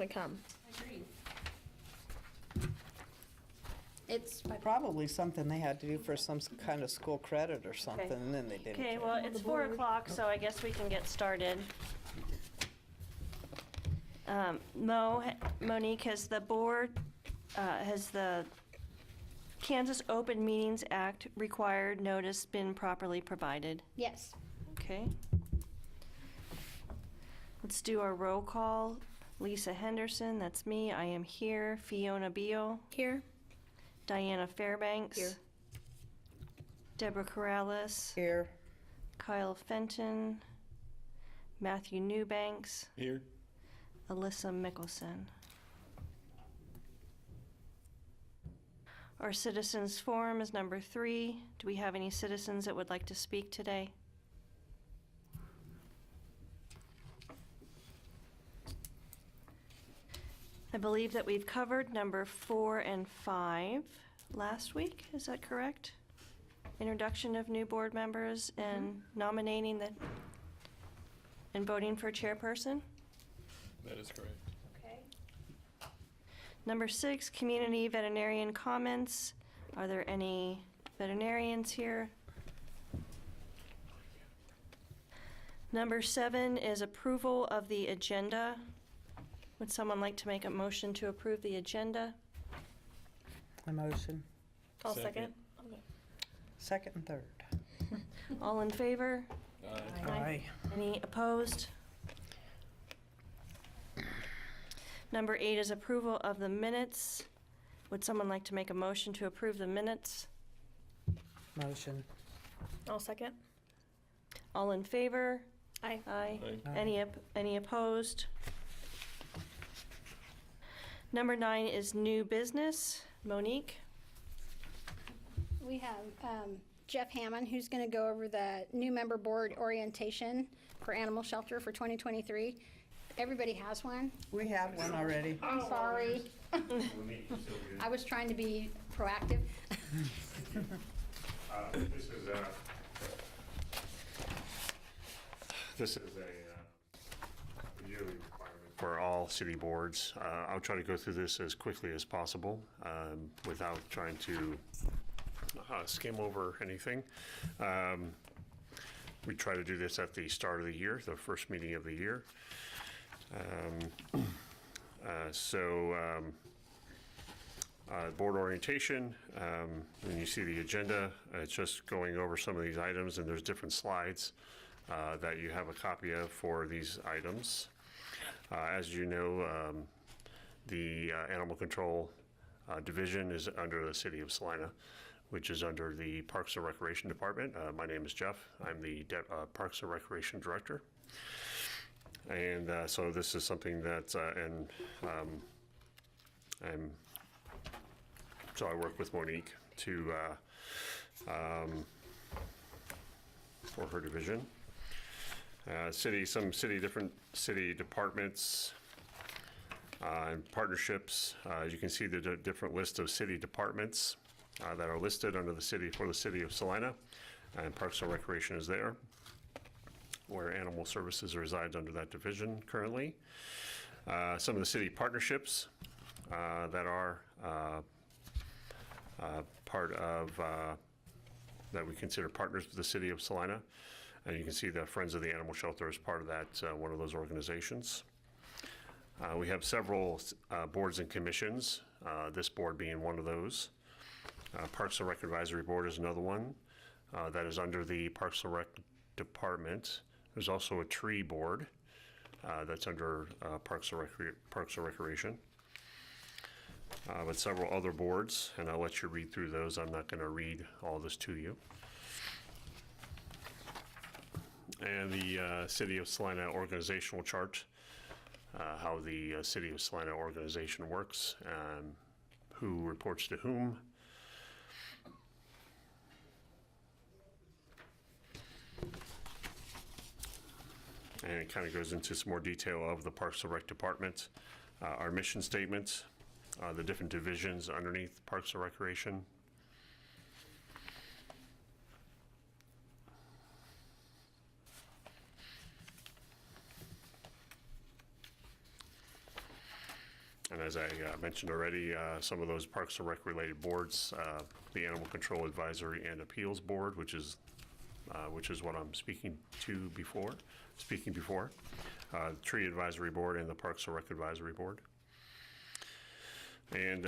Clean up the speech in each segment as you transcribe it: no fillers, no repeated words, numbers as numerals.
to come. Agreed. It's Probably something they had to do for some kind of school credit or something, and then they didn't. Okay, care. well, it's 4 o'clock, so I guess we can get started. Monique, has the board, has the Kansas Open Meetings Act required notice been properly provided? yes. Okay. Let's do our roll call. Lisa Henderson, that's me, I am here. Fiona Beal, Here. Diana Fairbanks. Here. Deborah Corrales. Here. Kyle Fenton. Matthew Newbanks. Here. Alyssa Mickelson. Our citizens forum is number 3. Do we have any citizens that would like to speak today? I believe that we've covered number 4 and 5 last week. Is that correct? Introduction of new board members and nominating and voting for chairperson? That is correct. Okay. Number 6, community veterinarian comments. Are there any veterinarians here? Number 7 is approval of the agenda. Would someone like to make a motion to approve the agenda? A motion. I'll Second. second. Okay. Second and third. All in favor? Aye. Any opposed? Number 8 is approval of the minutes. Would someone like to make a motion to approve the minutes? Motion. I'll second. All in favor? Aye. Aye. Aye. Any opposed? Number 9 is new business. Monique? We have Jeff Hammond, who's going to go over the new member board orientation for animal shelter for 2023. Everybody has one. We have one already. I'm sorry. I was trying to be proactive. This is a yearly requirement for all city boards. I'll try to go through this as quickly as possible without trying to skim over anything. We try to do this at the start of the year, the first meeting of the year. Board orientation, when you see the agenda, it's just going over some of these items, and there's different slides that you have a copy of for these items. As you know, the Animal Control Division is under the City of Salina, which is under the Parks and Recreation Department. My name is Jeff. I'm the Parks and Recreation Director. And so this is something that, so I work with Monique to, for her division. Different city departments and partnerships. You can see the different list of city departments that are listed under the city for the City of Salina, and Parks and Recreation is there, where Animal Services resides under that division currently. Some of the city partnerships that are part of, that we consider partners with the City of Salina. And you can see the Friends of the Animal Shelter as part of that, one of those organizations. We have several boards and commissions, this board being one of those. Parks and Rec Advisory Board is another one that is under the Parks and Rec Department. There's also a tree board that's under Parks and Recreation. But several other boards, and I'll let you read through those. I'm not going to read all this to you. And the City of Salina organizational chart, how the City of Salina organization works, who reports to whom. And it kind of goes into some more detail of the Parks and Rec Department, our mission statement, the different divisions underneath Parks and Recreation. as I mentioned already, some of those Parks and Rec related boards, the Animal Control Advisory and Appeals Board, which is what I'm speaking before, the Tree Advisory Board and the Parks and Rec Advisory Board. And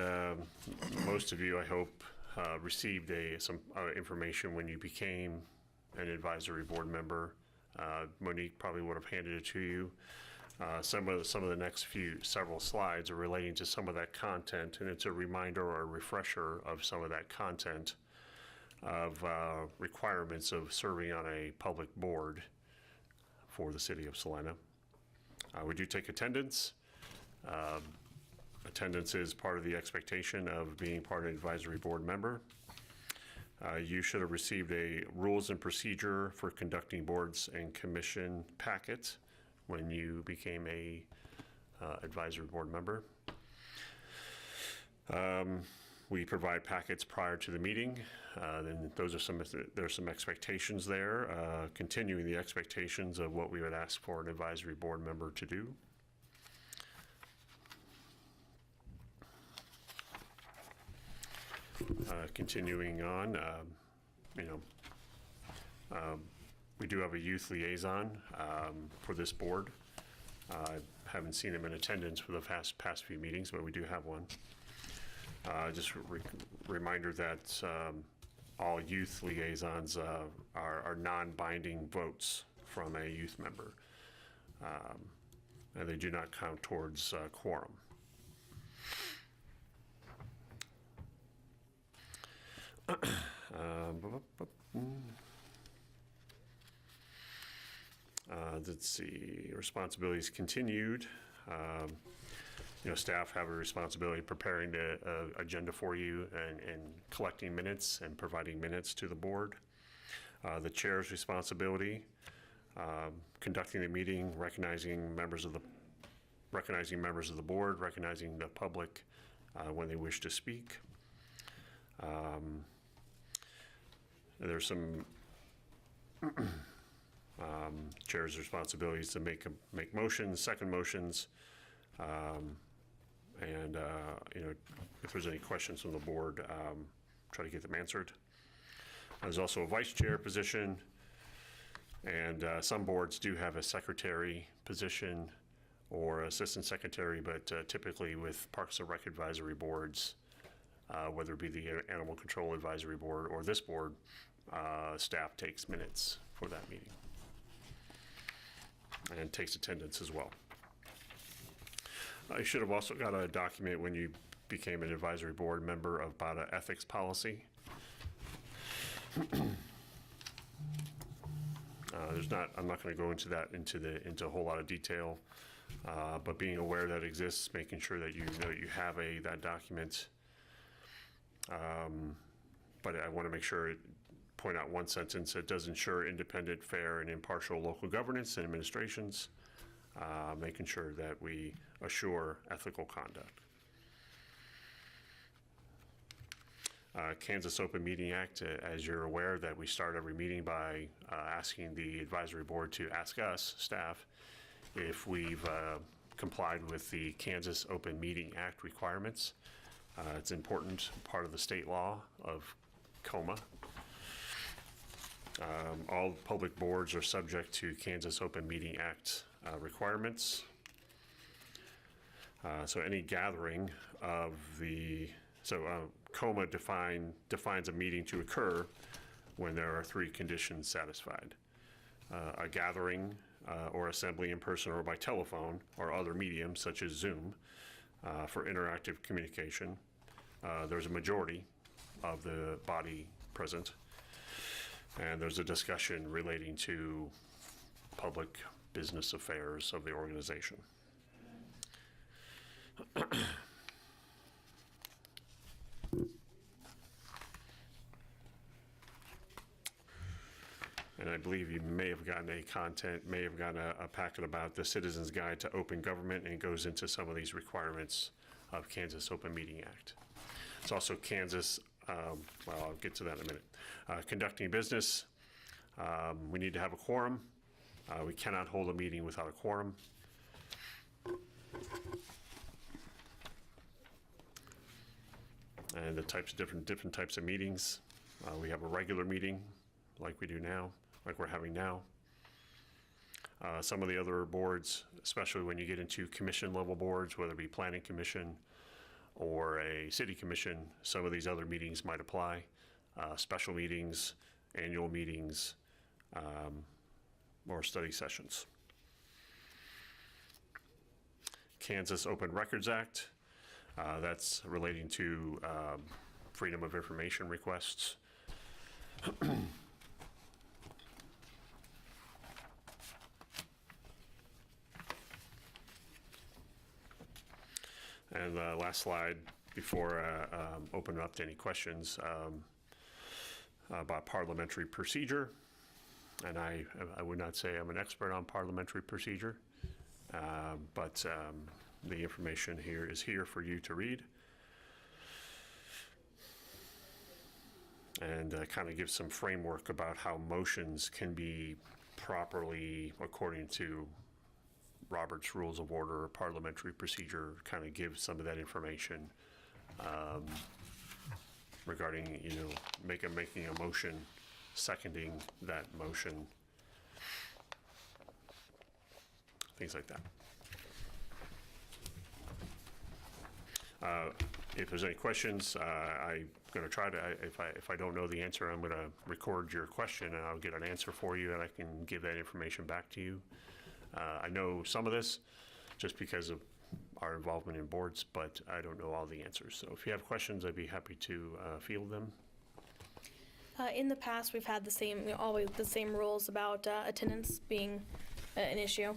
most of you, I hope, received some information when you became an advisory board member. Monique probably would have handed it to you. Some of the next several slides are relating to some of that content, and it's a reminder or a refresher of some of that content of requirements of serving on a public board for the city of Salina. We do take attendance. Attendance is part of the expectation of being part of an advisory board member. You should have received a rules and procedure for conducting boards and commission packet when you became a advisory board member. We provide packets prior to the meeting. Then there's some expectations there, continuing the expectations of what we would ask for an advisory board member to do. Continuing on, we do have a youth liaison for this board. I haven't seen him in attendance for the past few meetings, but we do have one. Just reminder that all youth liaisons are non-binding votes from a youth member, and they do not count towards quorum. Let's see, responsibilities continued. Staff have a responsibility preparing the agenda for you and collecting minutes and providing minutes to the board. The chair's responsibility, conducting the meeting, recognizing members of the board, recognizing the public when they wish to speak. There's some chair's responsibilities to make motions, second motions, and if there's any questions from the board, try to get them answered. There's also a vice chair position, and some boards do have a secretary position or assistant secretary, but typically with Parks and Rec advisory boards, whether it be the Animal Control Advisory Board or this board, staff takes minutes for that meeting and takes attendance as well. You should have also got a document when you became an advisory board member about an ethics policy. I'm not going to go into that into a whole lot of detail, but being aware that exists, making sure that you know that you have that document. But I want to make sure point out one sentence: it does ensure independent, fair, and impartial local governance and administrations, making sure that we assure ethical conduct. Kansas Open Meeting Act, as you're aware, that we start every meeting by asking the advisory board to ask us, staff, if we've complied with the Kansas Open Meeting Act requirements. It's an important part of the state law of COMA. All public boards are subject to Kansas Open Meeting Act requirements. So any gathering of COMA defines a meeting to occur when there are three conditions satisfied: a gathering or assembly in person or by telephone or other mediums such as Zoom for interactive communication. There's a majority of the body present, and there's a discussion relating to public business affairs of the organization. And I believe you may have gotten a packet about the Citizens Guide to Open Government, and it goes into some of these requirements of Kansas Open Meeting Act. It's also Kansas, well, I'll get to that in a minute. Conducting business, we need to have a quorum. We cannot hold a meeting without a quorum. and the different types of meetings. We have a regular meeting like we do now, like we're having now. Some of the other boards, especially when you get into commission level boards, whether it be planning commission or a city commission, some of these other meetings might apply. Special meetings, annual meetings, or study sessions. Kansas Open Records Act, that's relating to freedom of information requests. And last slide before open up to any questions about parliamentary procedure. And I would not say I'm an expert on parliamentary procedure, but the information here is here for you to read. And kind of give some framework about how motions can be properly, according to Robert's Rules of Order or parliamentary procedure, kind of give some of that information regarding, making a motion, seconding that motion, things like that. If there's any questions, I'm going to try to, if I don't know the answer, I'm going to record your question and I'll get an answer for you and I can give that information back to you. I know some of this just because of our involvement in boards, but I don't know all the answers. So if you have questions, I'd be happy to field them. In the past, we've had always the same rules about attendance being an issue,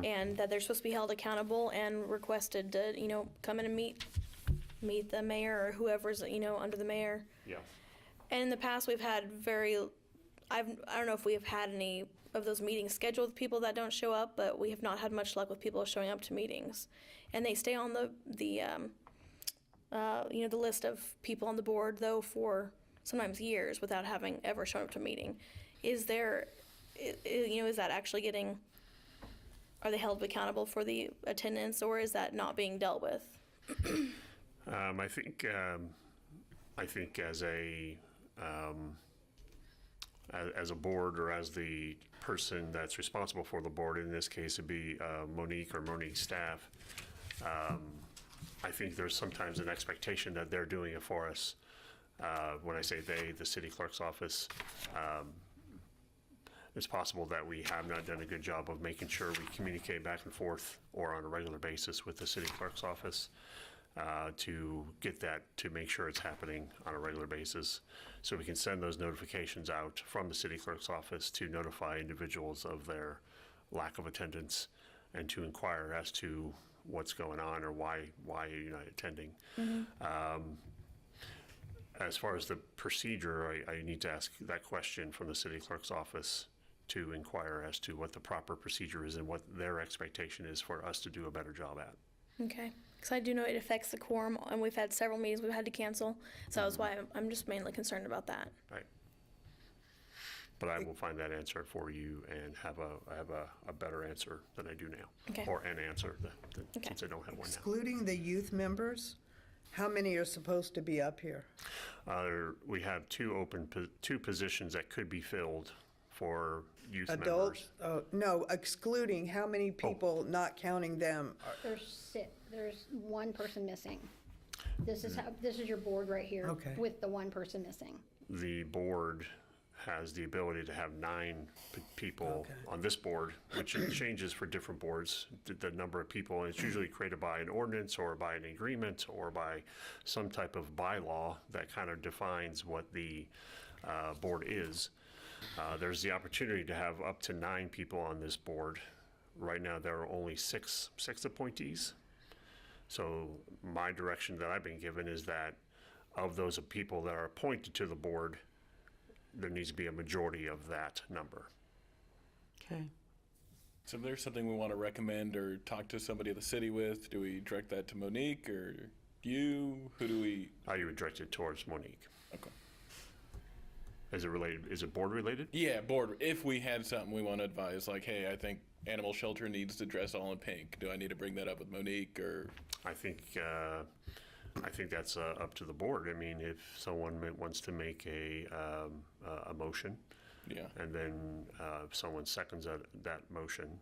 and that they're supposed to be held accountable and requested to, come in and meet the mayor or whoever's, under the mayor. Yeah. And in the past, we've had I don't know if we have had any of those meetings scheduled with people that don't show up, but we have not had much luck with people showing up to meetings, and they stay on the list of people on the board though for sometimes years without having ever shown up to a meeting. Is that actually are they held accountable for the attendance, or is that not being dealt with? I think as a board, or as the person that's responsible for the board, in this case it'd be Monique or Monique's staff, I think there's sometimes an expectation that they're doing it for us. When I say they, the city clerk's office, it's possible that we have not done a good job of making sure we communicate back and forth or on a regular basis with the city clerk's office to get that, to make sure it's happening on a regular basis. So we can send those notifications out from the city clerk's office to notify individuals of their lack of attendance and to inquire as to what's going on or why are you not attending. As far as the procedure, I need to ask that question from the city clerk's office to inquire as to what the proper procedure is and what their expectation is for us to do a better job at. Okay, because I do know it affects the quorum, and we've had several meetings we've had to cancel, so that's why I'm just mainly concerned about that. Right. But I will find that answer for you and have a better answer than I do now. Okay. Or an answer, Okay. since I don't have one now. Excluding the youth members, how many are supposed to be up here? We have two positions that could be filled for youth Adults? members. No, excluding, how many people, not counting them? There's one person missing. This is your board right here. Okay. With the one person missing. The board has the ability to have 9 people Okay. on this board, which changes for different boards, the number of people. And it's usually created by an ordinance or by an agreement or by some type of bylaw that kind of defines what the board is. There's the opportunity to have up to 9 people on this board. Right now, there are only six appointees. So my direction that I've been given is that of those people that are appointed to the board, there needs to be a majority of that number. Okay. So if there's something we want to recommend or talk to somebody at the city with, do we direct that to Monique or you? Who do we? You would direct it towards Monique. Okay. Is it related? Is it board related? Yeah, board. If we had something we want to advise, like, hey, I think animal shelter needs to dress all in pink. Do I need to bring that up with Monique or? I think I think that's up to the board. I mean, if someone wants to make a motion, Yeah. and then if someone seconds that motion,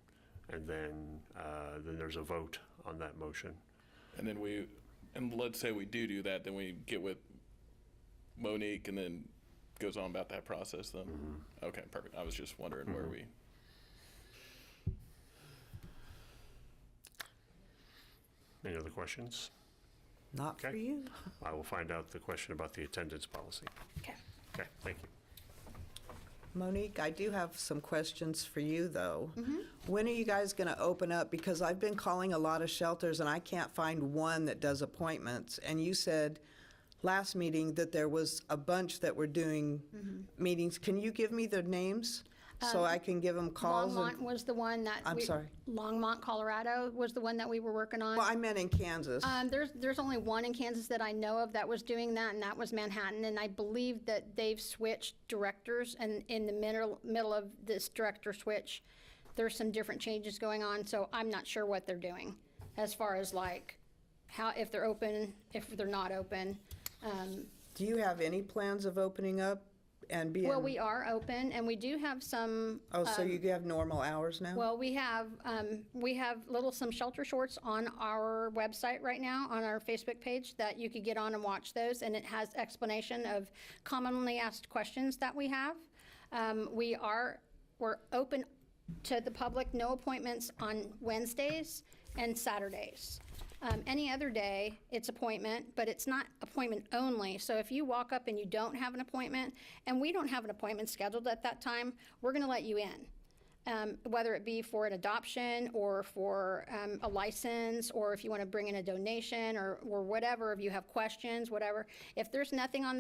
and then there's a vote on that motion. And then let's say we do that, then we get with Monique and then goes on about that process then? Okay, perfect. I was just wondering where we, Any other questions? Not for Okay. you. I will find out the question about the attendance policy. Okay. Okay, thank you. Monique, I do have some questions for you, though. When are you guys going to open up? Because I've been calling a lot of shelters, and I can't find one that does appointments. And you said last meeting that there was a bunch that were doing meetings. Can you give me their names so I can give them calls? Longmont was the one that. I'm sorry. Longmont, Colorado was the one that we were working on. Well, I meant in Kansas. There's only one in Kansas that I know of that was doing that, and that was Manhattan. And I believe that they've switched directors, and in the middle of this director switch, there's some different changes going on. So I'm not sure what they're doing as far as like how, if they're open, if they're not open. Do you have any plans of opening up and being? Well, we are open, and we do have some. Oh, so you have normal hours now? Well, we have some shelter shorts on our website right now, on our Facebook page, that you could get on and watch those, and it has explanation of commonly asked questions that we have. We're open to the public, no appointments on Wednesdays and Saturdays. Any other day, it's appointment, but it's not appointment only. So if you walk up and you don't have an appointment, and we don't have an appointment scheduled at that time, we're going to let you in. Whether it be for an adoption or for a license, or if you want to bring in a donation or whatever, if you have questions, whatever. If there's nothing on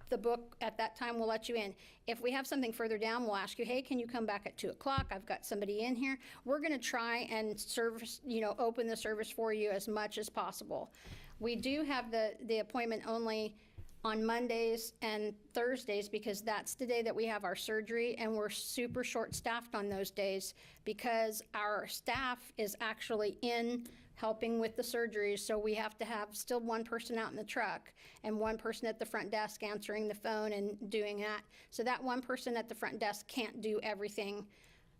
the book at that time, we'll let you in. If we have something further down, we'll ask you, hey, can you come back at 2 o'clock? I've got somebody in here. We're going to try and open the service for you as much as possible. We do have the appointment only on Mondays and Thursdays, because that's the day that we have our surgery, and we're super short-staffed on those days because our staff is actually in helping with the surgeries, so we have to have still one person out in the truck and one person at the front desk answering the phone and doing that. So that one person at the front desk can't do everything.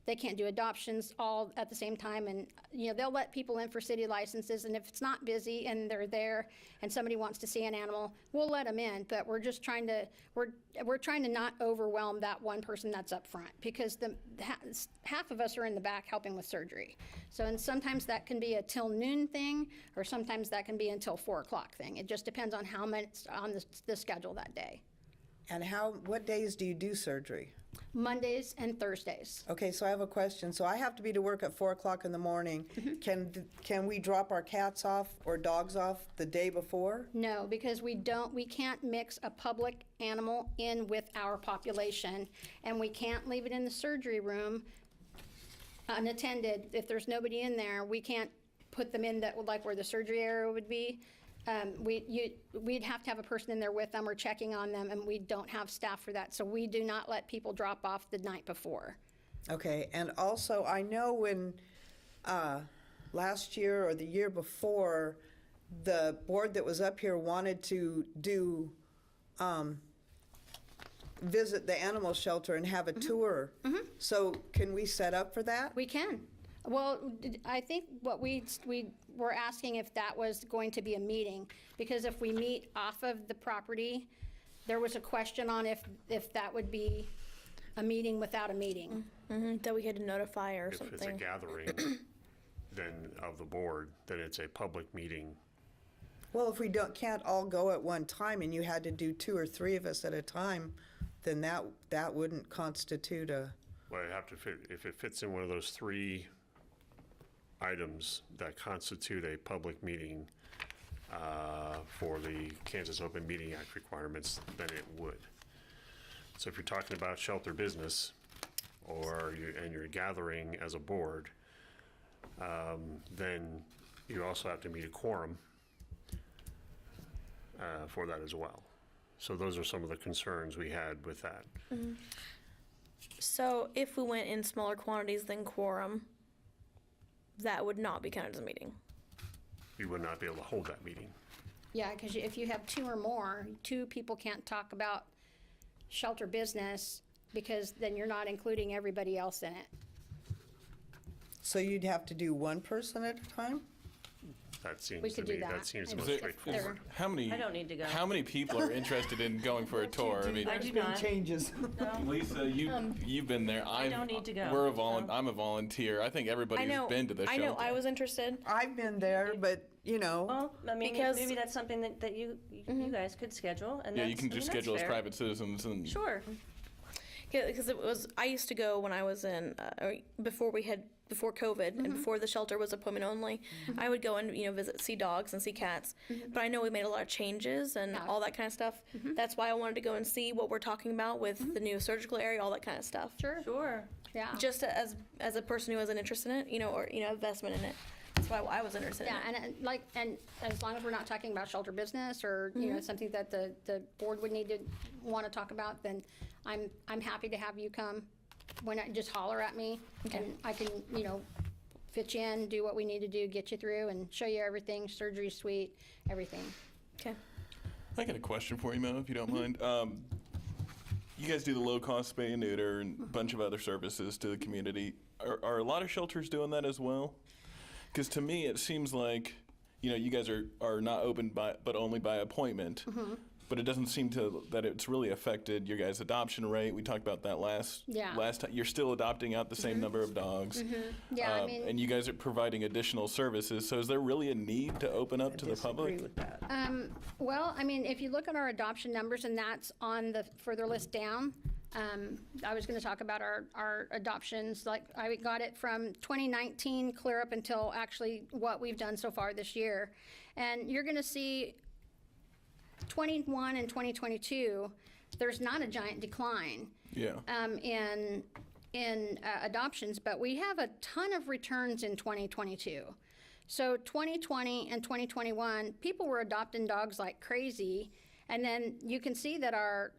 They can't do adoptions all at the same time, and they'll let people in for city licenses, and if it's not busy and they're there and somebody wants to see an animal, we'll let them in. But we're just trying to we're trying to not overwhelm that one person that's up front, because half of us are in the back helping with surgery. So, and sometimes that can be a till noon thing, or sometimes that can be until 4 o'clock thing. It just depends on how many on the schedule that day. And what days do you do surgery? Mondays and Thursdays. Okay, so I have a question. So I have to be to work at 4 o'clock in the morning. Can we drop our cats off or dogs off the day before? No, because we can't mix a public animal in with our population, and we can't leave it in the surgery room unattended. If there's nobody in there, we can't put them in like where the surgery area would be. We'd have to have a person in there with them or checking on them, and we don't have staff for that. So we do not let people drop off the night before. Okay, and also I know when last year or the year before, the board that was up here wanted to do visit the animal shelter and have a tour. So can we set up for that? We can. Well, I think what we were asking if that was going to be a meeting, because if we meet off of the property, there was a question on if that would be a meeting without a meeting. That we had to notify or If something. it's a gathering then of the board, then it's a public meeting. Well, if we can't all go at one time and you had to do 2 or 3 of us at a time, then that wouldn't constitute a... Well, it'd have to fit, if it fits in one of those 3 items that constitute a public meeting for the Kansas Open Meeting Act requirements, then it would. So if you're talking about shelter business, and you're gathering as a board, then you also have to meet a quorum for that as well. So those are some of the concerns we had with that. So if we went in smaller quantities than quorum, that would not be counted as a meeting. You would not be able to hold that meeting. Yeah, because if you have two or more, two people can't talk about shelter business because then you're not including everybody else in it. So you'd have to do one person at a time? That seems We to could do me, that. that seems the Is most it- straightforward. How many? I don't need to go. How many people are interested in going for a tour? I mean, I do not. Changes. Lisa, you've been there. I don't need to go, We're a so. I'm a volunteer. I think everybody I know. who's been to the I shelter. know. I was interested. I've been there, but, you know, Well, I mean, Because- maybe that's something that you guys could schedule, and Yeah, that's, you can just I mean, that's schedule as fair. private citizens and. Sure. Because it was, I used to go when I was in, before COVID and before the shelter was appointment only. I would go and, see dogs and see cats. But I know we made a lot of changes and Yeah. all that kind of stuff. That's why I wanted to go and see what we're talking about with the new surgical area, all that kind of stuff. Sure. Yeah. Just as a person who has an interest in it, or, investment in it. That's why I was interested Yeah, in it. and as long as we're not talking about shelter business or, something that the board would need to want to talk about, then I'm happy to have you come. Just holler at me and I can, fit you in, do what we need to do, get you through and show you everything, surgery suite, everything. Okay. I got a question for you, Mo, if you don't mind. You guys do the low-cost spay and neuter and a bunch of other services to the community. Are a lot of shelters doing that as well? Because to me, it seems like, you guys are not open but only by appointment. But it doesn't seem that it's really affected your guys' adoption rate. We talked about that last time. You're still adopting out the same number of dogs. Yeah, I mean. And you guys are providing additional services. So is there really a need to open up to the public? Well, I mean, if you look at our adoption numbers, and that's on the further list down, I was going to talk about our adoptions. Like, I got it from 2019 clear up until actually what we've done so far this year. And you're going to see 21 and 2022, there's not a giant decline Yeah. in adoptions, but we have a ton of returns in 2022. So 2020 and 2021, people were adopting dogs like crazy, and then you can see that our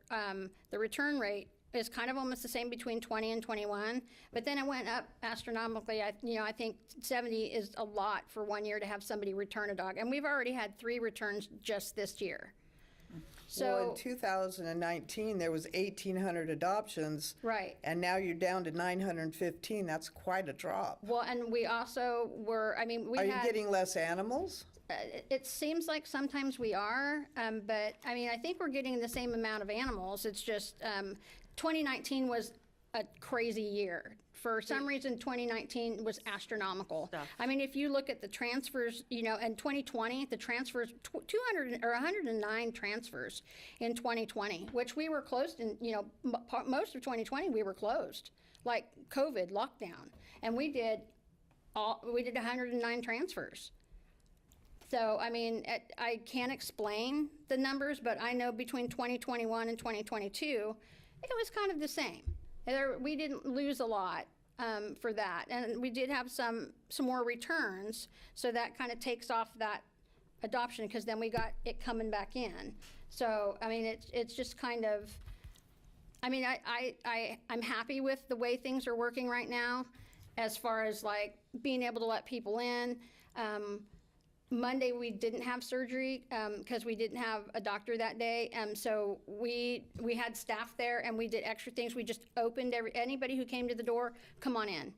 the return rate is kind of almost the same between 20 and 21, but then it went up astronomically. I think 70 is a lot for 1 year to have somebody return a dog, and we've already had 3 returns just this year. well, in So 2019, there was 1,800 adoptions. right. And now you're down to 915. That's quite a drop. Well, and we also were. I mean, we Are you had. getting less animals? It seems like sometimes we are, but I mean, I think we're getting the same amount of animals. It's just 2019 was a crazy year. For some reason, 2019 was astronomical. I mean, if you look at the transfers, in 2020, the transfers, 200 or 109 transfers in 2020, which we were closed in, most of 2020 we were closed, like COVID lockdown, and we did 109 transfers. So, I mean, I can't explain the numbers, but I know between 2021 and 2022, it was kind of the same. We didn't lose a lot for that. And we did have some more returns, so that kind of takes off that adoption, because then we got it coming back in. So, I mean, it's just kind of, I mean, I'm happy with the way things are working right now, as far as like being able to let people in. Monday we didn't have surgery because we didn't have a doctor that day. So we had staff there and we did extra things. We just opened anybody who came to the door, come on in.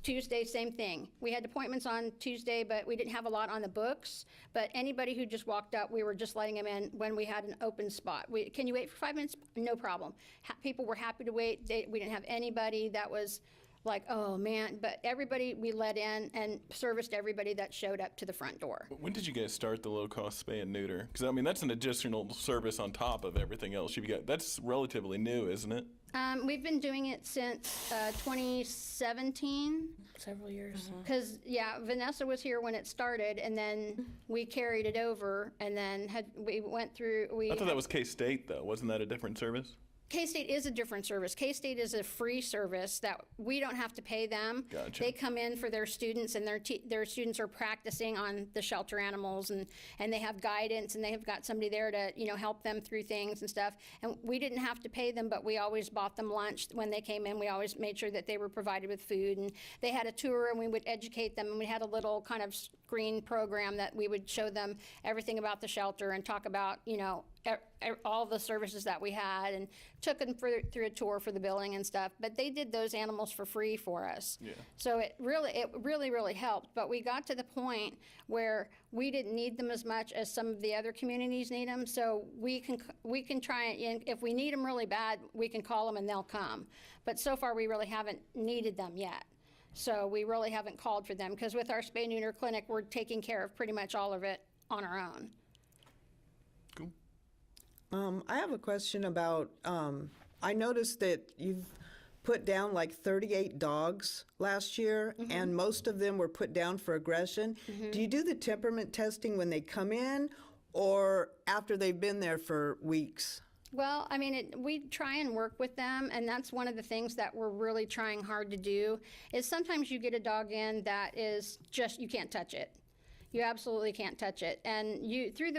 Tuesday, same thing. We had appointments on Tuesday, but we didn't have a lot on the books. But anybody who just walked up, we were just letting them in when we had an open spot. Can you wait for 5 minutes? No problem. People were happy to wait. We didn't have anybody that was like, oh man, but everybody we let in and serviced everybody that showed up to the front door. When did you guys start the low-cost spay and neuter? Because, I mean, that's an additional service on top of everything else you've got. That's relatively new, isn't it? We've been doing it since 2017. Several years. Because, Vanessa was here when it started, and then we carried it over, and then we went through. I thought that was K-State, though. Wasn't that a different service? K-State is a different service. K-State is a free service that we don't have to pay them. Gotcha. They come in for their students, and their students are practicing on the shelter animals, and they have guidance, and they have got somebody there to, you know, help them through things and stuff. And we didn't have to pay them, but we always bought them lunch when they came in. We always made sure that they were provided with food, and they had a tour, and we would educate them, and we had a little kind of screen program that we would show them everything about the shelter and talk about, you know, all the services that we had, and took them through a tour for the building and stuff. But they did those animals for free for us. Yeah. So it really helped. But we got to the point where we didn't need them as much as some of the other communities need them. So we can try, and if we need them really bad, we can call them and they'll come. But so far we really haven't needed them yet. So we really haven't called for them, because with our spay-neuter clinic, we're taking care of pretty much all of it on our own. Cool. I have a question about, I noticed that you've put down like 38 dogs last year, and most of them were put down for aggression. Do you do the temperament testing when they come in, or after they've been there for weeks? Well, I mean, we try and work with them, and that's one of the things that we're really trying hard to do, is sometimes you get a dog in that is just, you can't touch it. You absolutely can't touch it. And you through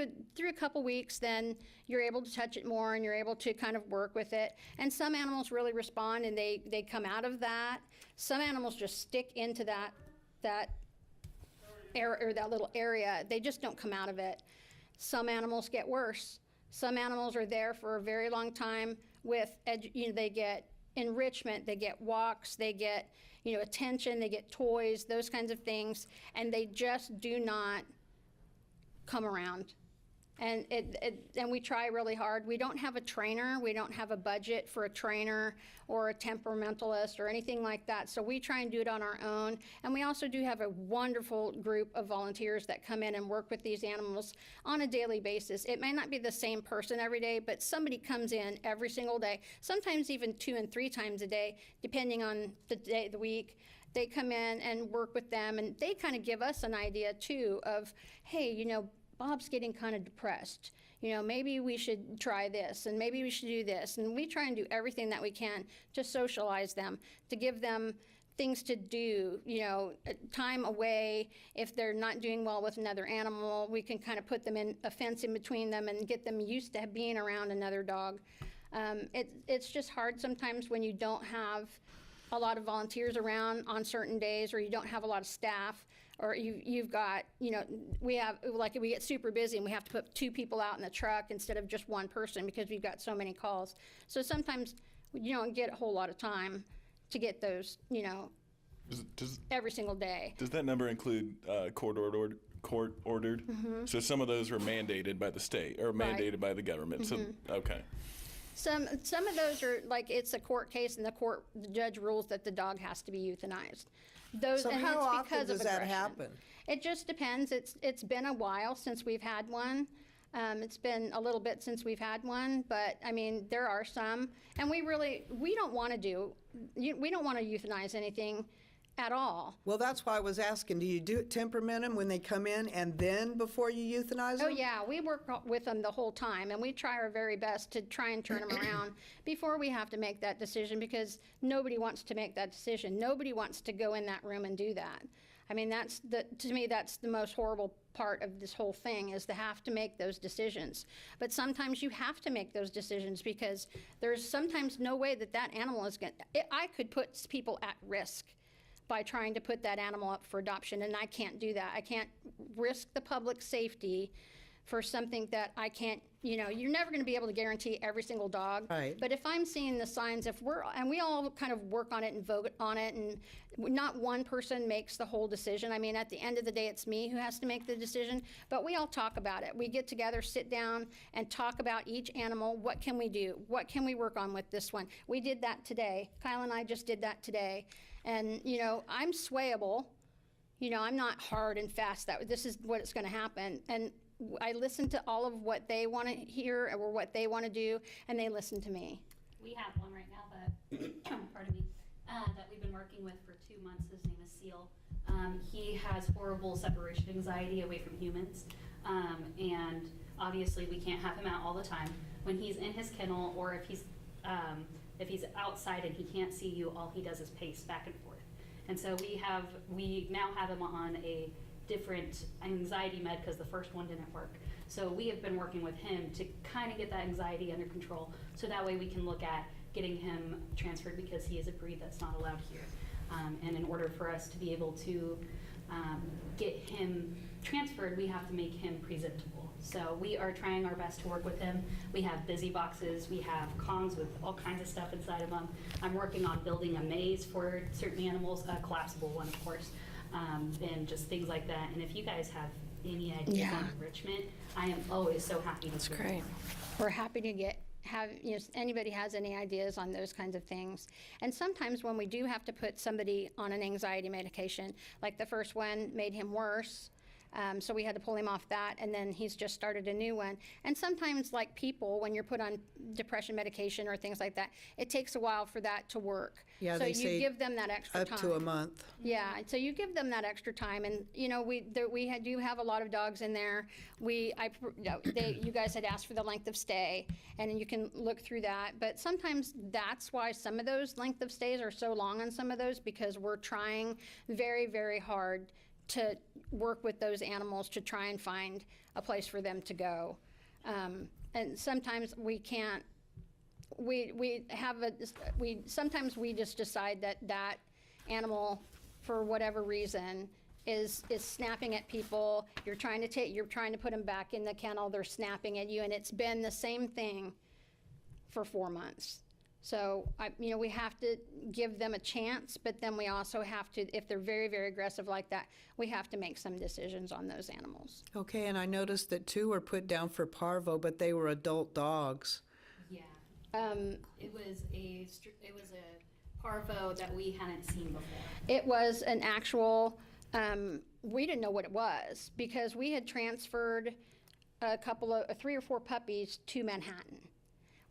a couple weeks, then you're able to touch it more, and you're able to kind of work with it. And some animals really respond, and they come out of that. Some animals just stick into that area, or that little area. They just don't come out of it. Some animals get worse. Some animals are there for a very long time with, you know, they get enrichment, they get walks, they get, you know, attention, they get toys, those kinds of things, and they just do not come around. And and we try really hard. We don't have a trainer. We don't have a budget for a trainer or a temperamentalist or anything like that. So we try and do it on our own. And we also do have a wonderful group of volunteers that come in and work with these animals on a daily basis. It may not be the same person every day, but somebody comes in every single day, sometimes even 2 and 3 times a day, depending on the day of the week. They come in and work with them, and they kind of give us an idea too of, hey, you know, Bob's getting kind of depressed. You know, maybe we should try this, and maybe we should do this. And we try and do everything that we can to socialize them, to give them things to do, you know, time away. If they're not doing well with another animal, we can kind of put them in a fence in between them and get them used to being around another dog. It's just hard sometimes when you don't have a lot of volunteers around on certain days, or you don't have a lot of staff, or you've got, you know, we get super busy and we have to put 2 people out in the truck instead of just 1 person because we've got so many calls. So sometimes you don't get a whole lot of time to get those, you know, every single day. Does that number include court ordered? So some of those are mandated by the state or mandated by the government. So okay. Some of those are like, it's a court case, and the judge rules that the dog has to be euthanized. Those, So and how it's often because does of that aggression. happen? It just depends. It's been a while since we've had one. It's been a little bit since we've had one, but I mean, there are some, and we don't want to euthanize anything at all. Well, that's why I was asking, do you temperament them when they come in and then before you euthanize them? Oh yeah, we work with them the whole time, and we try our very best to try and turn them around before we have to make that decision, because nobody wants to make that decision. Nobody wants to go in that room and do that. I mean, to me, that's the most horrible part of this whole thing, is to have to make those decisions. But sometimes you have to make those decisions, because there's sometimes no way that animal is going to, I could put people at risk by trying to put that animal up for adoption, and I can't do that. I can't risk the public safety for something that I can't, you know, you're never going to be able to guarantee every single dog. Right. But if I'm seeing the signs, and we all kind of work on it and vote on it, and not one person makes the whole decision. I mean, at the end of the day, it's me who has to make the decision, but we all talk about it. We get together, sit down, and talk about each animal. What can we do? What can we work on with this one? We did that today. Kyle and I just did that today. And, you know, I'm swayable. You know, I'm not hard and fast that this is what it's going to happen. And I listen to all of what they want to hear or what they want to do, and they listen to me. We have one right now that, pardon me, that we've been working with for 2 months. His name is Seal. He has horrible separation anxiety away from humans, and obviously we can't have him out all the time. When he's in his kennel, or if he's if he's outside and he can't see you, all he does is pace back and forth. And so we now have him on a different anxiety med because the first one didn't work. So we have been working with him to kind of get that anxiety under control, so that way we can look at getting him transferred, because he is a breed that's not allowed here. And in order for us to be able to get him transferred, we have to make him presentable. So we are trying our best to work with him. We have busy boxes, we have Kongs with all kinds of stuff inside of them. I'm working on building a maze for certain animals, a collapsible one, of course, and just things like that. And if you guys have any ideas on enrichment, I am always so happy to hear. Great. We're happy to anybody has any ideas on those kinds of things. And sometimes when we do have to put somebody on an anxiety medication, like the first one made him worse, so we had to pull him off that, and then he's just started a new one. And sometimes, like people, when you're put on depression medication or things like that, it takes a while for that to work. Yeah, so they you say give them that extra time. Up to a month. Yeah, so you give them that extra time, and we do have a lot of dogs in there. You guys had asked for the length of stay, and you can look through that. But sometimes that's why some of those length of stays are so long on some of those, because we're trying very, very hard to work with those animals to try and find a place for them to go. And sometimes we can't. Sometimes we just decide that animal, for whatever reason, is snapping at people. You're trying to put them back in the kennel. They're snapping at you, and it's been the same thing for 4 months. So we have to give them a chance, but then we also have to, if they're very, very aggressive like that, we have to make some decisions on those animals. Okay, and I noticed that 2 were put down for parvo, but they were adult dogs. Yeah. It was a parvo that we hadn't seen before. It was an actual, we didn't know what it was, because we had transferred a couple of 3 or 4 puppies to Manhattan.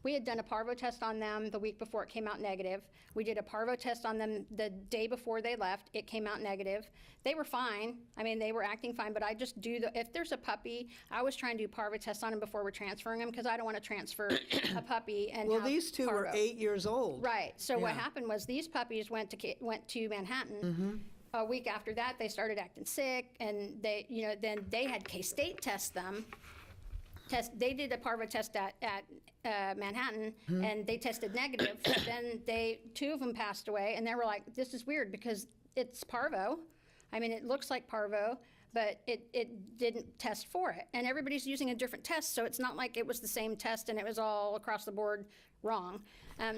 We had done a parvo test on them the week before. It came out negative. We did a parvo test on them the day before they left. It came out negative. They were fine. I mean, they were acting fine, but I just if there's a puppy, I always try and do parvo tests on them before we're transferring them, because I don't want to transfer a puppy and Well, have these 2 were parvo. 8 years old. Right. So what Yeah. happened was these puppies went to Manhattan. A week after that, they started acting sick, and then they had K-State test them. They did a parvo test at Manhattan, and they tested negative. Then 2 of them passed away, and they were like, "This is weird because it's parvo. I mean, it looks like parvo, but it didn't test for it." And everybody's using a different test, so it's not like it was the same test and it was all across the board wrong.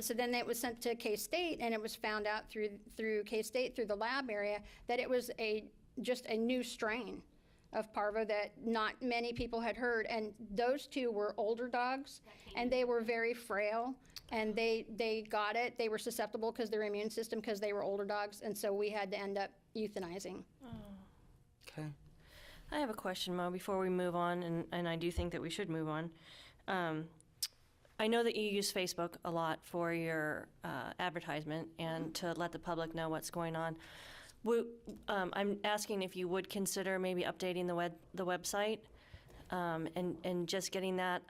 So then it was sent to K-State, and it was found out through K-State, through the lab area, that it was just a new strain of parvo that not many people had heard. And those 2 were older dogs, and they were very frail, and they got it. They were susceptible because their immune system, because they were older dogs, and so we had to end up euthanizing. Okay. I have a question, Mo, before we move on, and I do think that we should move on. I know that you use Facebook a lot for your advertisement and to let the public know what's going on. I'm asking if you would consider maybe updating the website and just getting that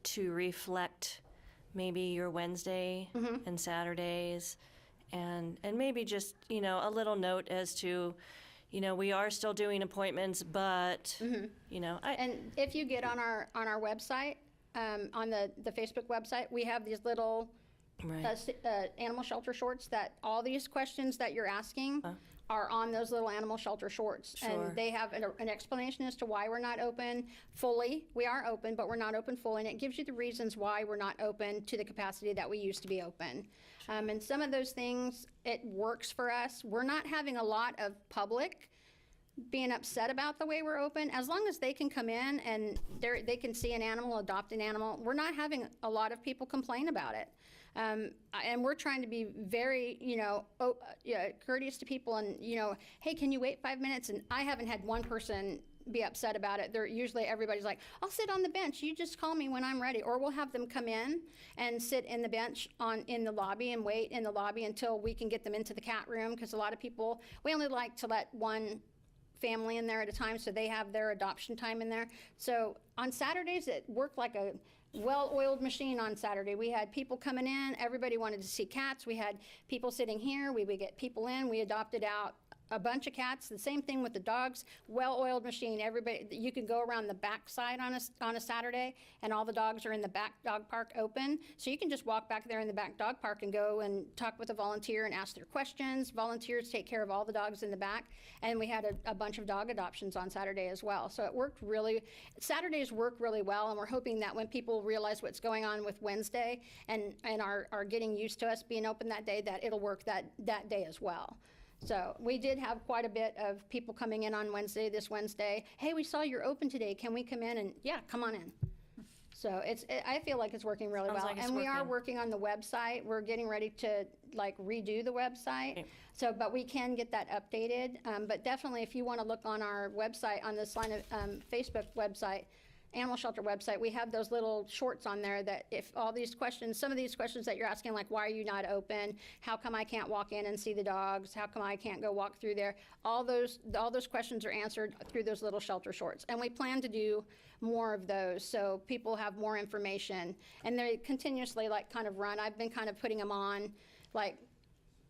to reflect maybe your Wednesday and Saturdays, and maybe just a little note as to we are still doing appointments, but And if you get on our website, on the Facebook website, we have these little animal shelter shorts that all these questions that you're asking are on those little animal shelter shorts. Sure. And they have an explanation as to why we're not open fully. We are open, but we're not open fully. And it gives you the reasons why we're not open to the capacity that we used to be open. And some of those things, it works for us. We're not having a lot of public being upset about the way we're open. As long as they can come in and they can see an animal, adopt an animal, we're not having a lot of people complain about it. And we're trying to be very, courteous to people, and, hey, can you wait 5 minutes? And I haven't had one person be upset about it. Everybody's like, I'll sit on the bench. You just call me when I'm ready. Or we'll have them come in and sit in the bench in the lobby and wait in the lobby until we can get them into the cat room, because a lot of people, we only like to let one family in there at a time, so they have their adoption time in there. So on Saturdays, it worked like well-oiled machine on Saturday. We had people coming in, everybody wanted to see cats. We had people sitting here, we would get people in, we adopted out a bunch of cats. The same thing with the dogs, well-oiled machine. Everybody, you can go around the back side on a Saturday, and all the dogs are in the back dog park open. So you can just walk back there in the back dog park and go and talk with a volunteer and ask their questions. Volunteers take care of all the dogs in the back. And we had a bunch of dog adoptions on Saturday as well. So it worked really, Saturdays work really well, and we're hoping that when people realize what's going on with Wednesday and are getting used to us being open that day, that it'll work that day as well. So we did have quite a bit of people coming in on this Wednesday. Hey, we saw you're open today. Can we come in? And yeah, come on in. So I feel like it's working really Sounds well. like it's And we are working. working on the website. We're getting ready to like redo the website. Okay. So, but we can get that updated. But definitely if you want to look on our website, on this line of Facebook website, Animal Shelter website, we have those little shorts on there that if all these questions, some of these questions that you're asking, like why are you not open? How come I can't walk in and see the dogs? How come I can't go walk through there? All those questions are answered through those little shelter shorts. And we plan to do more of those so people have more information. And they continuously like kind of run. I've been kind of putting them on, like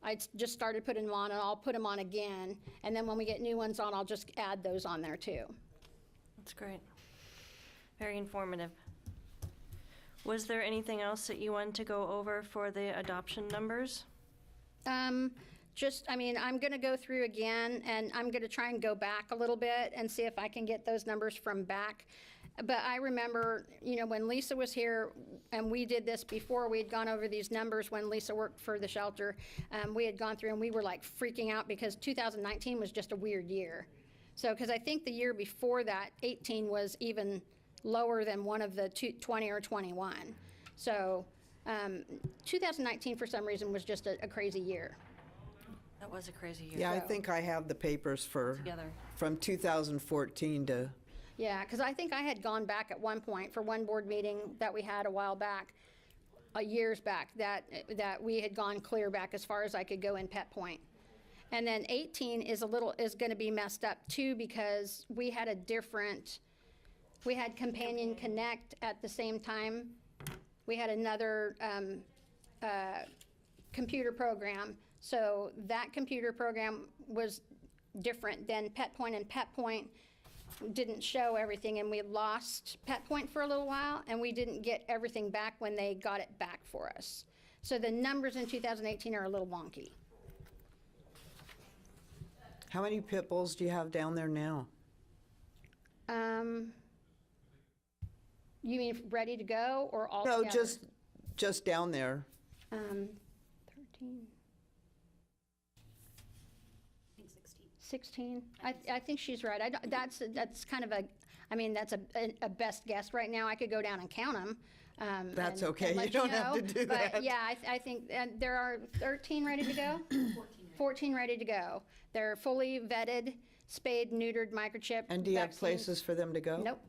I just started putting them on and I'll put them on again. And then when we get new ones on, I'll just add those on there too. That's great. Very informative. Was there anything else that you wanted to go over for the adoption numbers? I'm going to go through again, and I'm going to try and go back a little bit and see if I can get those numbers from back. But I remember, when Lisa was here, and we did this before, we had gone over these numbers when Lisa worked for the shelter. We had gone through, and we were like freaking out because 2019 was just a weird year. So, because I think the year before that, 18 was even lower than one of the 20 or 21. So 2019 for some reason was just a crazy year. That was a crazy year. Yeah, I think I have the papers Together. from 2014 to, Yeah, because I think I had gone back at one point for one board meeting that we had a while back, years back, that we had gone clear back as far as I could go in Pet Point. And then 18 is going to be messed up too because we had we had Companion Connect at the same time. We had another computer program. So that computer program was different than Pet Point, and Pet Point didn't show everything, and we lost Pet Point for a little while, and we didn't get everything back when they got it back for us. So the numbers in 2018 are a little wonky. how many pit bulls do you have down there now? You mean ready to go or all No, together? just down there. 13, I think 16. 16. I think she's right. That's kind of that's a best guess right now. I could go down and count them. That's and okay. let You don't have know. to do But that. yeah, I think there are 13 ready to go. 14 ready to go. They're fully vetted, spayed, neutered, microchipped. And do you have vaccines. places for them to go? Nope.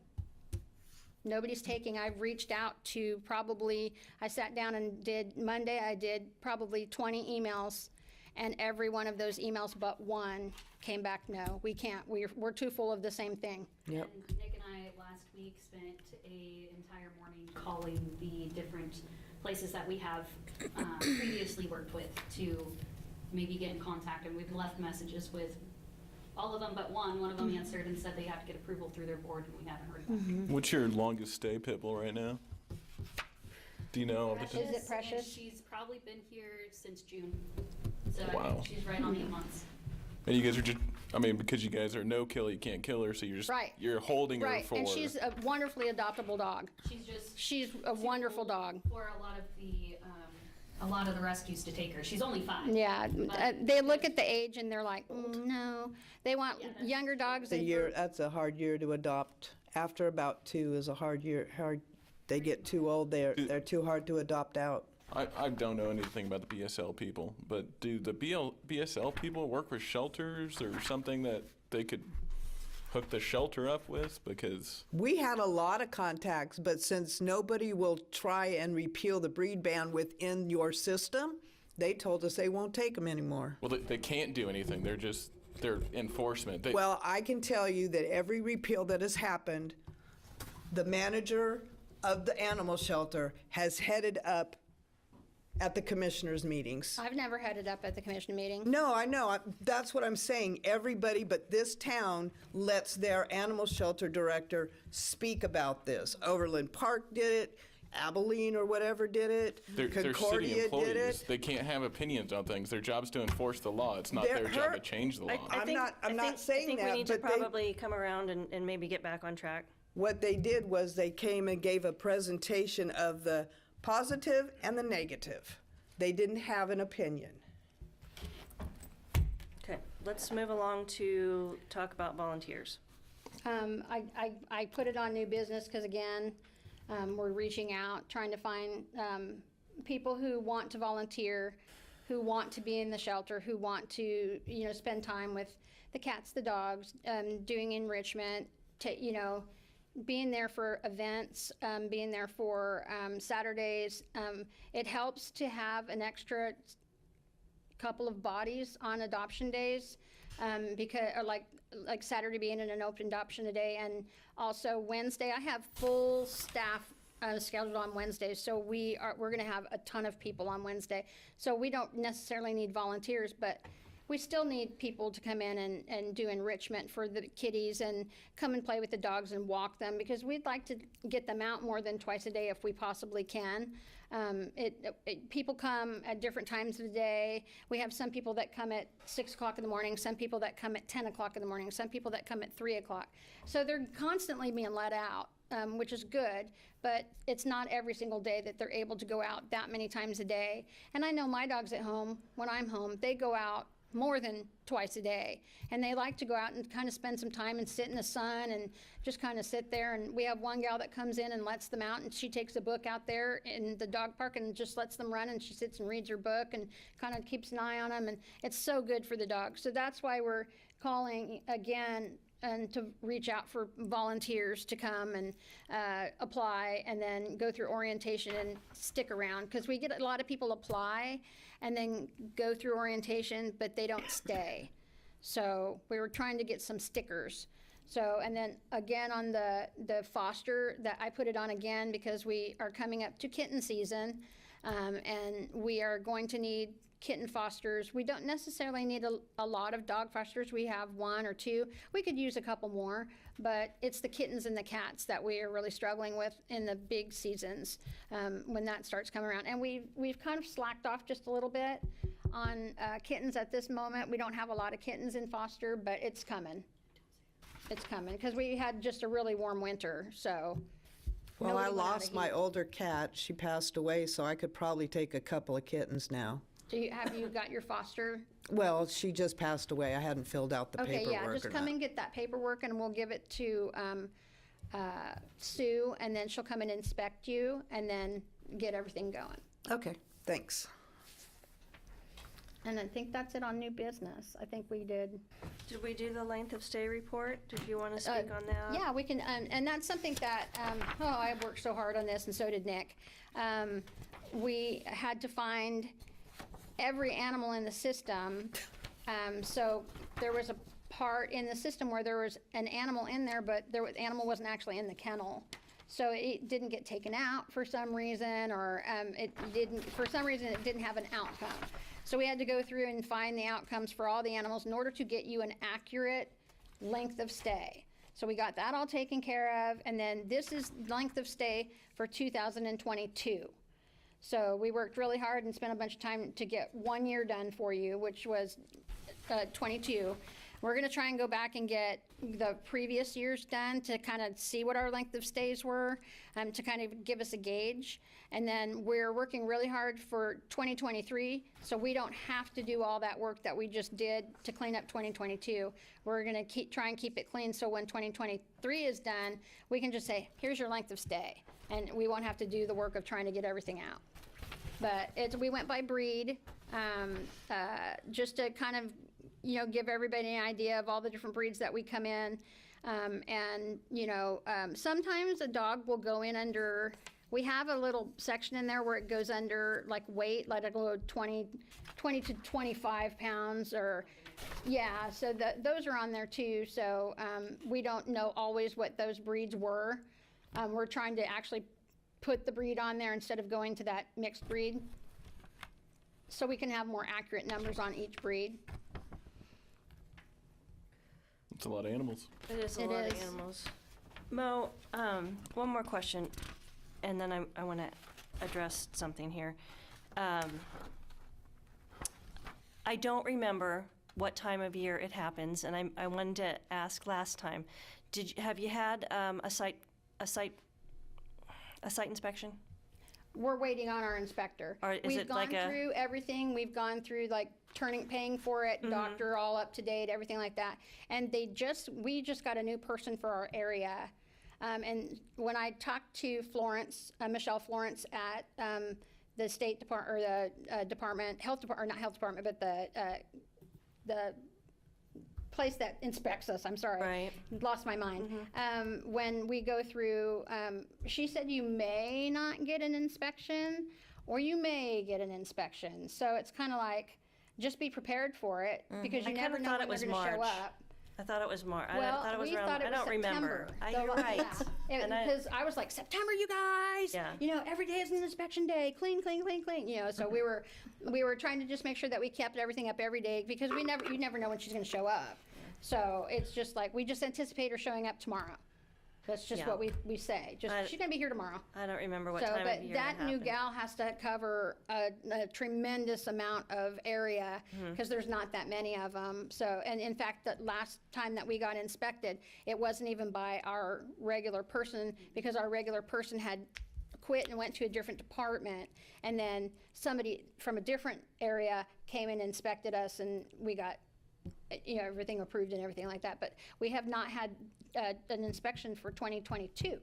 Nobody's taking. I've reached out to I sat down and Monday I did probably 20 emails, and every one of those emails but one came back, no, we can't. We're too full of the same thing. Yep. And Nick and I last week spent an entire morning calling the different places that we have previously worked with to maybe get in contact, and we've left messages with all of them but one. One of them answered and said they have to get approval through their board, and we haven't heard back. What's your longest stay pit bull right now? Do you know? off the top- Is it Precious? And she's probably been here since June. So I Wow. think she's right on 8 months. And you guys are just, because you guys are no kill, you can't kill her, so you're just, Right. you're holding her Right, for. and she's a wonderfully adoptable dog. She's a wonderful dog. For a lot of the rescues to take her. She's only 5. Yeah, they look at the age and they're like, no. They want younger dogs. That's a hard year to adopt. After about 2 is a hard year. They get too old. They're too hard to adopt out. I don't know anything about the BSL people, but do the BSL people work with shelters or something that they could hook the shelter up with? Because We had a lot of contacts, but since nobody will try and repeal the breed ban within your system, they told us they won't take them anymore. well, they can't do anything. They're enforcement. Well, I can tell you that every repeal that has happened, the manager of the animal shelter has headed up at the commissioners' meetings. I've never headed up at the commission meeting. No, I know. That's what I'm saying. Everybody but this town lets their animal shelter director speak about this. Overland Park did it. Abilene or whatever did it. They're city Concordia did employees. it. They can't have opinions on things. Their job's to enforce the law. It's not They're their job to her- change the law. I'm not saying I think that, we need to but they- probably come around and maybe get back on track. What they did was they came and gave a presentation of the positive and the negative. They didn't have an opinion. Okay, let's move along to talk about volunteers. I put it on new business because, again, we're reaching out, trying to find people who want to volunteer, who want to be in the shelter, who want to, spend time with the cats, the dogs, doing enrichment, being there for events, being there for Saturdays. It helps to have an extra couple of bodies on adoption days, because, or like Saturday being in an open adoption day, and also Wednesday. I have full staff scheduled on Wednesdays, so we're going to have a ton of people on Wednesday. So we don't necessarily need volunteers, but we still need people to come in and do enrichment for the kitties and come and play with the dogs and walk them, because we'd like to get them out more than twice a day if we possibly can. People come at different times of the day. We have some people that come at 6 o'clock in the morning, some people that come at 10 o'clock in the morning, some people that come at 3 o'clock. So they're constantly being let out, which is good, but it's not every single day that they're able to go out that many times a day. And I know my dogs at home, when I'm home, they go out more than twice a day, and they like to go out and kind of spend some time and sit in the sun and just kind of sit there. And we have one gal that comes in and lets them out, and she takes a book out there in the dog park and just lets them run, and she sits and reads her book and kind of keeps an eye on them, and it's so good for the dogs. So that's why we're calling again and to reach out for volunteers to come and apply and then go through orientation and stick around, because we get a lot of people apply and then go through orientation, but they don't stay. So we were trying to get some stickers. So, and then again on the foster, that I put it on again because we are coming up to kitten season, and we are going to need kitten fosters. We don't necessarily need a lot of dog fosters. We have 1 or 2. We could use a couple more, but it's the kittens and the cats that we are really struggling with in the big seasons, when that starts coming around. And we've kind of slacked off just a little bit on kittens at this moment. We don't have a lot of kittens in foster, but it's coming. It's coming because we had just a really warm winter, so. Well, I nobody went out of lost my heat. older cat. She passed away, so I could probably take a couple of kittens now. Have you got your foster? Well, she just passed away. I hadn't filled out the Okay, paperwork yeah, just or come not. and get that paperwork, and we'll give it to Sue, and then she'll come and inspect you, and then get everything going. Okay, thanks. And I think that's it on new business. I think we did. Did we do the length of stay report? Did you want to speak on that? Yeah, we can, and that's something that, I worked so hard on this, and so did Nick. We had to find every animal in the system. So there was a part in the system where there was an animal in there, but the animal wasn't actually in the kennel. So it didn't get taken out for some reason, or for some reason it didn't have an outcome. So we had to go through and find the outcomes for all the animals in order to get you an accurate length of stay. So we got that all taken care of, and then this is length of stay for 2022. So we worked really hard and spent a bunch of time to get 1 year done for you, which was 22. We're going to try and go back and get the previous years done to kind of see what our length of stays were, to kind of give us a gauge. And then we're working really hard for 2023, so we don't have to do all that work that we just did to clean up 2022. We're going to try and keep it clean, so when 2023 is done, we can just say, here's your length of stay. And we won't have to do the work of trying to get everything out. But we went by breed, just to kind of, give everybody an idea of all the different breeds that we come in. And, sometimes a dog will go in under, we have a little section in there where it goes under like weight, let it go 20 to 25 pounds or, yeah, so those are on there too. So we don't know always what those breeds were. We're trying to actually put the breed on there instead of going to that mixed breed, so we can have more accurate numbers on each breed. It's a lot of animals. It is a It lot of is. animals. Mo, one more question, and then I want to address something here. I don't remember what time of year it happens, and I wanted to ask last time. Have you had a site inspection? We're waiting on our inspector. Or is We've it gone like a- through everything. We've gone through like paying for it, doctor all up to date, everything like that. And we just got a new person for our area. And when I talked to Florence, Michelle Florence at the State Department, or the Department, Health Department, or not Health Department, but the place that inspects us, I'm sorry. Right. Lost my mind. When we go through, she said you may not get an inspection, or you may get an inspection. So it's kind of like, just be prepared for it, because you I never kinda know thought when it they're was going to show March. up. I thought it was March. I Well, thought it was we around. thought it I was don't remember. September. You're right. And I- Because I was like, September, you guys. Yeah. You know, every day is an inspection day. Clean, clean, clean, clean. You know, so we were trying to just make sure that we kept everything up every day, because you never know when she's going to show up. So it's just like, we just anticipate her showing up tomorrow. That's just Yeah. what we say. She's going to be here tomorrow. I don't remember what So, time of but year that new happened. gal has to cover a tremendous amount of area, because there's not that many of them. So, and in fact, the last time that we got inspected, it wasn't even by our regular person, because our regular person had quit and went to a different department. And then somebody from a different area came and inspected us, and we got, you know, everything approved and everything like that. But we have not had an inspection for 2022.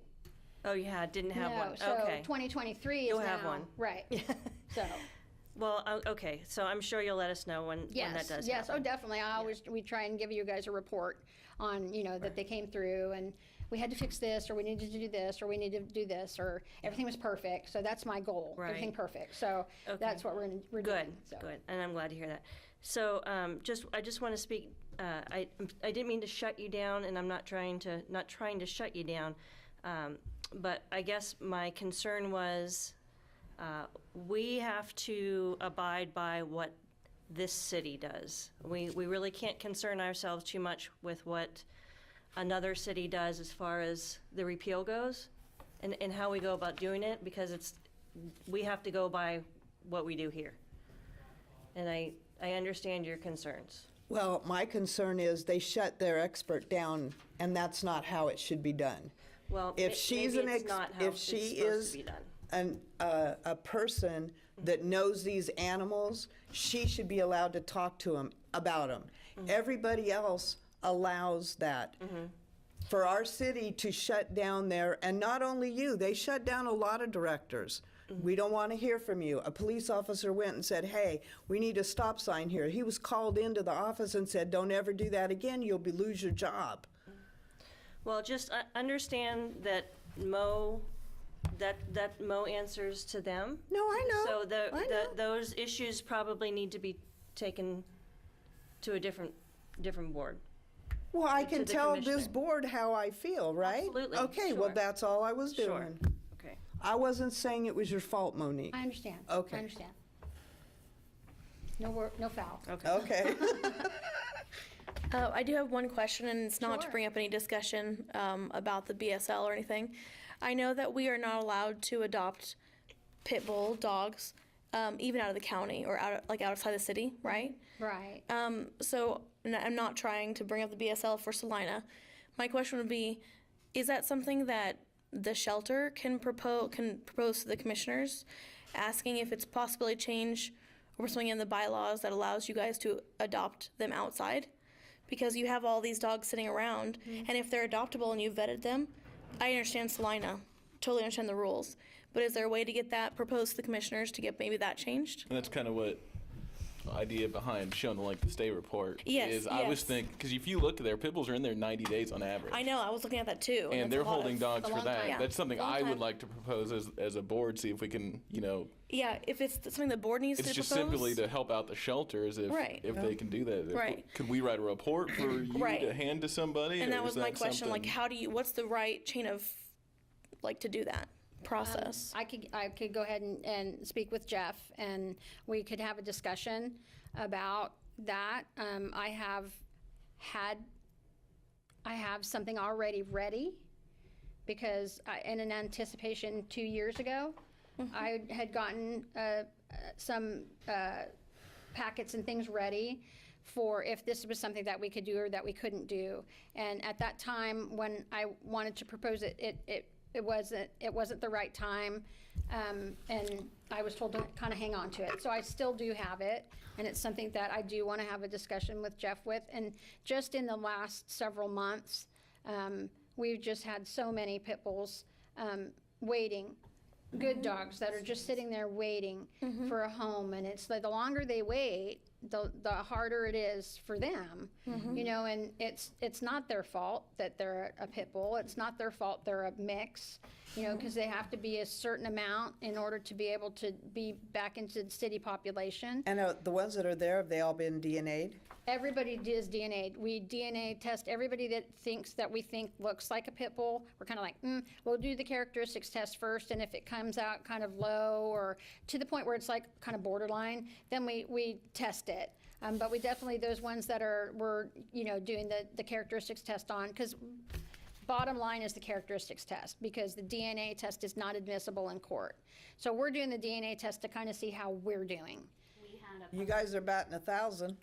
Oh, you didn't have No, one. so Okay. 2023 is You'll have now- one. Right. So, Well, okay. So I'm sure you'll let us know when that yes, does yes, oh, happen. definitely. We try and give you guys a report on, you know, that they came through and we had to fix this, or we needed to do this, or we need to do this, or everything was perfect. So that's my goal, everything Right. perfect. So Okay. that's what we're Good, doing. So. good, and I'm glad to hear that. So, I just want to speak. I didn't mean to shut you down, and I'm not trying to shut you down. But I guess my concern was, we have to abide by what this city does. We really can't concern ourselves too much with what another city does as far as the repeal goes, and how we go about doing it, because we have to go by what we do here. And I understand your concerns. Well, my concern is they shut their expert down, and that's not how it should be done. Well, If she's maybe an it's not how if it's she supposed is to be done. a person that knows these animals, she should be allowed to talk to them about them. Everybody else allows that. For our city to shut down their, and not only you, they shut down a lot of directors. We don't want to hear from you. A police officer went and said, hey, we need a stop sign here. He was called into the office and said, don't ever do that again, lose your job. Well, just understand that Mo answers to them. No, I know. So I know. those issues probably need to be taken to a different board. Well, I to can the tell this commissioner. board how I feel, right? Absolutely, Okay, well, sure. that's all I was doing. Sure. Okay. I wasn't saying it was your fault, Monique. I understand. Okay. I understand. No foul. Okay. Okay. I do have one question, and it's not to Sure. bring up any discussion about the BSL or anything. I know that we are not allowed to adopt pit bull dogs, even out of the county or outside the city, right? Right. So I'm not trying to bring up the BSL for Salina. My question would be, is that something that the shelter can propose to the commissioners, asking if it's possibly change or something in the bylaws that allows you guys to adopt them outside? Because you have all these dogs sitting around, and if they're adoptable and you've vetted them, I understand Salina, totally understand the rules. But is there a way to get that proposed to the commissioners to get maybe that changed? And that's kind of what the idea behind showing the state report Yes, is. I was yes. thinking, because if you look at their pit bulls are in there 90 days on average. I know, I was looking at that too. And that's they're a lot holding of- dogs a for long that. time. Yeah. That's something Long I would time. like to propose as a board, see if we can, Yeah, if it's something the board needs it's to just propose. simply to help out the shelters if Right. they can do that. Right. Could we write a report for you Right. to hand to somebody? And or that was is my question, something- what's the right chain of, to do that? process? I could go ahead and speak with Jeff, and we could have a discussion about that. I have something already ready, because in an anticipation 2 years ago, I had gotten some packets and things ready for if this was something that we could do or that we couldn't do. And at that time, when I wanted to propose it, it wasn't the right time, and I was told to kind of hang on to it. So I still do have it, and it's something that I do want to have a discussion with Jeff with. And just in the last several months, we've just had so many pit bulls waiting, good dogs that are just sitting there waiting for a home. And it's like the longer they wait, the harder it is for them, you know. And it's not their fault that they're a pit bull. It's not their fault they're a mix, you know, because they have to be a certain amount in order to be able to be back into the city population. And the ones that are there, have they all been DNA'd? Everybody is DNA'd. We DNA test everybody that we think looks like a pit bull. We're kind of like, we'll do the characteristics test first, and if it comes out kind of low or to the point where it's like kind of borderline, then we test it. But we definitely, those ones that we're doing the characteristics test on, because bottom line is the characteristics test, because the DNA test is not admissible in court. So we're doing the DNA test to kind of see how we're doing. We had a You guys are batting 1,000.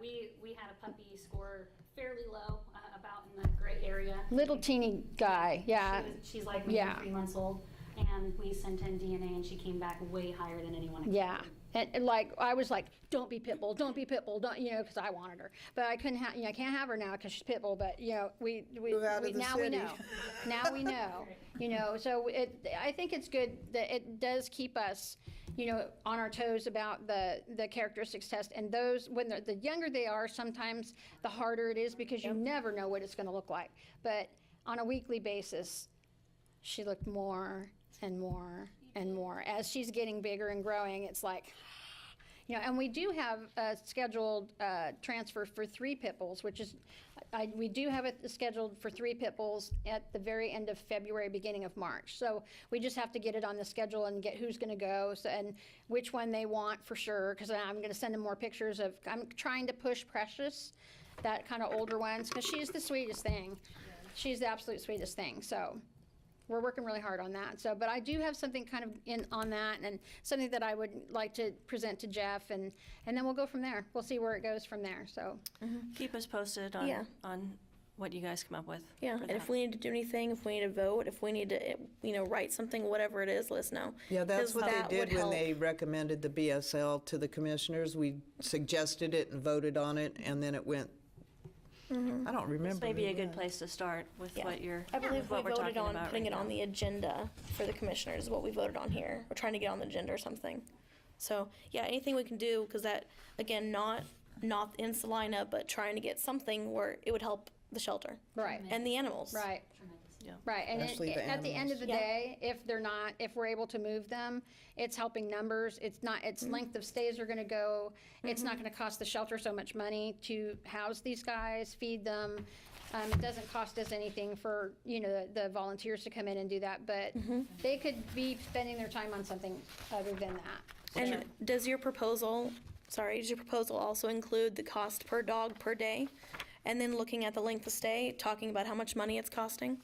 we had a puppy score fairly low, about in the gray area. Little teeny guy, yeah. She's like maybe Yeah. 3 months old, and we sent in DNA, and she came back way higher than anyone expected. Yeah, and like I was like, don't be pit bull, don't be pit bull, don't, because I wanted her, but I couldn't have, I can't have her now because she's pit bull. But we Move out of the now we city. know, now we know, So I think it's good that it does keep us, on our toes about the characteristics test. And those, when the younger they are, sometimes the harder it is, because you never know what it's going to look like. But on a weekly basis, she looked more and more and more. As she's getting bigger and growing, it's like, and we do have a scheduled transfer for 3 pit bulls, which is, we do have it scheduled for 3 pit bulls at the very end of February, beginning of March. So we just have to get it on the schedule and get who's going to go, and which one they want for sure, because I'm going to send them more pictures of, I'm trying to push Precious, that kind of older ones, because she's the sweetest thing. She's the absolute sweetest thing. So we're working really hard on that. So, but I do have something kind of on that, and something that I would like to present to Jeff, and then we'll go from there. We'll see where it goes from there. So, Keep us posted on what you guys come up with. Yeah, for and if that. we need to do anything, if we need to vote, if we need to, write something, whatever it is, let us know. Yeah, that's 'Cause what that they would did when help. they recommended the BSL to the commissioners. We suggested it and voted on it, and then it went, I don't remember. This may be a who good went. place to start with Yeah. what you're, I believe we what we're voted talking on about putting right it on now. the agenda for the commissioners, is what we voted on here. We're trying to get on the agenda or something. So, yeah, anything we can do, because that, again, not in Salina, but trying to get something where it would help the shelter. right, And the animals. right. Tremendous. Right, and Especially the at the end of the Yeah. day, if we're able to move them, it's helping numbers. It's not, its length of stays are gonna go, it's not gonna cost the shelter so much money to house these guys, feed them. It doesn't cost us anything for, the volunteers to come in and do that, but they could be spending their time on something other than that. And does your proposal also include the cost per dog per day? And then looking at the length of stay, talking about how much money it's costing?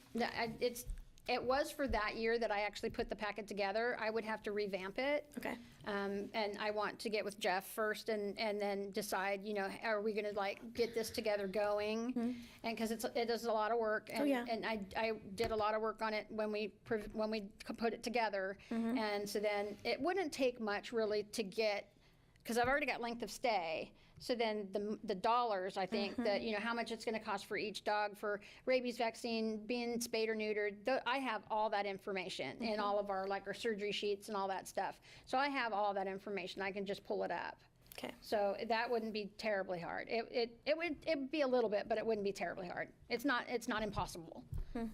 It was for that year that I actually put the packet together. I would have to revamp it. Okay. And I want to get with Jeff first and then decide, are we gonna get this together going? And because it is a lot of work. And, yeah. And I did a lot of work on it when we put it together. And so then it wouldn't take much really to get, because I've already got length of stay. So then the dollars, I think, that, how much it's going to cost for each dog for rabies vaccine, being spayed or neutered. I have all that information in all of our surgery sheets and all that stuff. So I have all that information. I can just pull it up. Okay. So that wouldn't be terribly hard. It'd be a little bit, but it wouldn't be terribly hard. It's not impossible.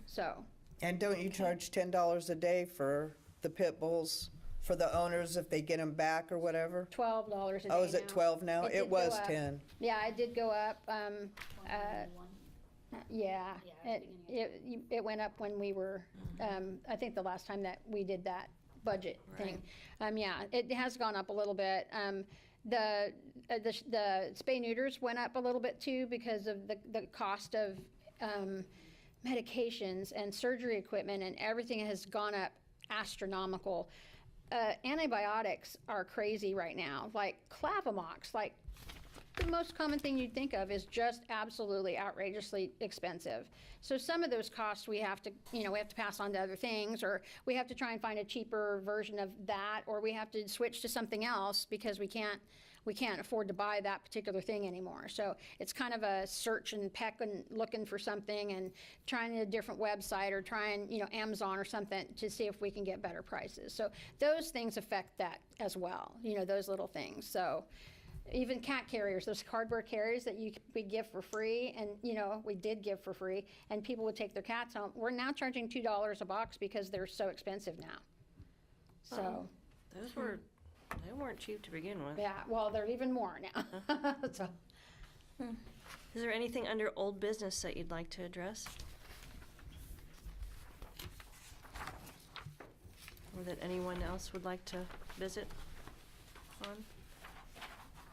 So. And don't you charge $10 a day for the pit bulls, for the owners if they get them back or whatever? $12 a day. Oh, is it now. 12 now? It did It was go up. 10. Yeah, it did go up. Yeah, Yeah, it went up when we were, I think the last time that we did that budget thing. Yeah, it has gone up a little bit. The spay neuters went up a little bit too because of the cost of medications and surgery equipment, and everything has gone up astronomical. Antibiotics are crazy right now, like Clavamox, like the most common thing you'd think of is just absolutely outrageously expensive. So some of those costs we have to, we have to pass on to other things, or we have to try and find a cheaper version of that, or we have to switch to something else because we can't afford to buy that particular thing anymore. So it's kind of a search and peck and looking for something and trying a different website or trying, Amazon or something to see if we can get better prices. So those things affect that as well, those little things. So even cat carriers, those cardboard carriers that we give for free, and we did give for free, and people would take their cats home. We're now charging $2 a box because they're so expensive now. So, They weren't cheap to begin with. yeah, well, they're even more now. So, Is there anything under old business that you'd like to address? Or that anyone else would like to visit on?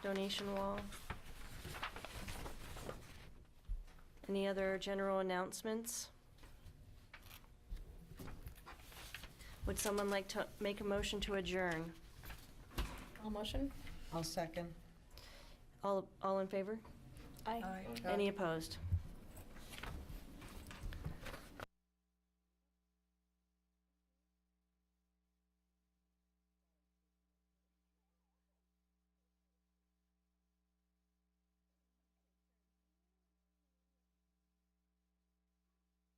Donation wall? Any other general announcements? Would someone like to make a motion to adjourn? All motion? I'll second. All in favor? Aye. Any opposed?